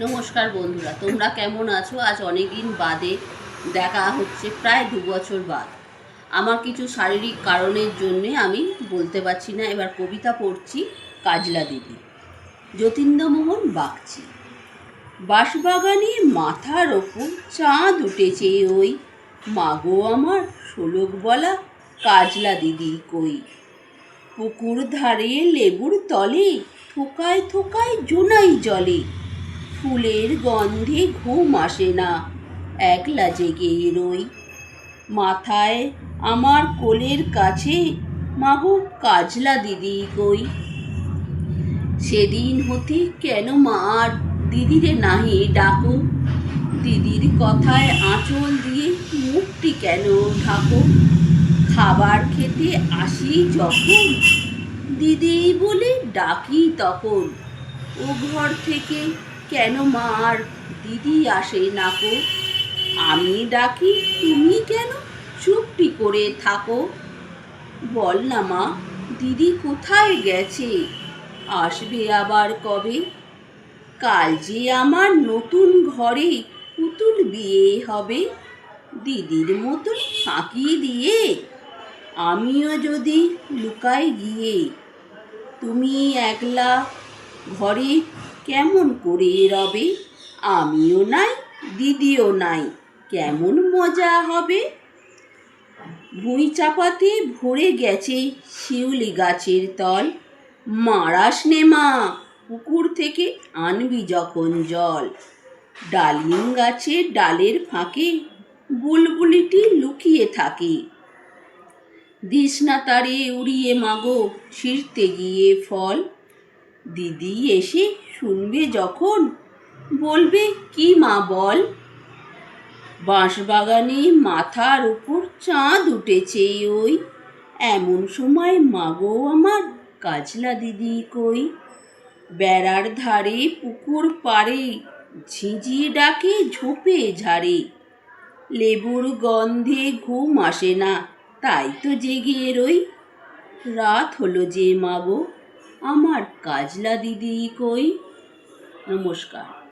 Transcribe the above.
নমস্কার বন্ধুরা, তোমরা কেমন আছো? আজ অনেক দিন বাদে দেখা হচ্ছে, প্রায় 2 বছর বাদ। আমার কিছু শারীরিক কারণের জন্যে আমি বলতে পারছি না। এবার কবিতা পড়ছি। কাজলা দিদি, যতীন্দ্রমোহন বাগচি। বাঁশবাগানে মাথার ওপর চাঁদ উঠেছে ওই, মাগো আমার শোলক বলা কাজলা দিদি কই। পুকুর ধারে লেবুর তলে থোকায় থোকায় জোনাই জলে, ফুলের গন্ধে ঘুম আসে না, একলা জেগে রই। মাথায় আমার কোলের কাছে মাগো কাজলা দিদি কই। সেদিন হতে কেন মা আর দিদিরে নাহি ডাকো, দিদির কথায় আঁচল দিয়ে মুখটি কেন ঢাকো। খাবার খেতে আসি যখন দিদি বলে ডাকি তখন, ও ঘর থেকে কেন মা আর দিদি আসে নাকো। আমি ডাকি তুমি কেন চুপটি করে থাকো। বল না মা, দিদি কোথায় গেছে, আসবে আবার কবে। কাল যে আমার নতুন ঘরে পুতুল বিয়ে হবে, দিদির মতন ফাঁকি দিয়ে আমিও যদি লুকাই গিয়ে। তুমি একলা ঘরে কেমন করে রবে, আমিও নাই দিদিও নাই, কেমন মজা হবে। ভুঁই চাপাতে ভরে গেছে শিউলি গাছের তল, মারাস নে মা, পুকুর থেকে আনবি যখন জল। ডালিম গাছের ডালের ফাঁকে বুলবুলিটি লুকিয়ে থাকে, দিস না তারে উড়িয়ে মাগো ছিঁড়তে গিয়ে ফল। দিদি এসে শুনবে যখন বলবে কি মা বল। বাঁশবাগানে মাথার উপর চাঁদ উঠেছে ওই, এমন সময় মাগো আমার কাজলা দিদি কই। বেড়ার ধারে পুকুর পাড়ে ঝিঁঝি ডাকে ঝোপে ঝাড়ে, লেবুর গন্ধে ঘুম আসে না, তাই তো জেগে রই। রাত হলো যে মাগো আমার কাজলা দিদি কই। নমস্কার।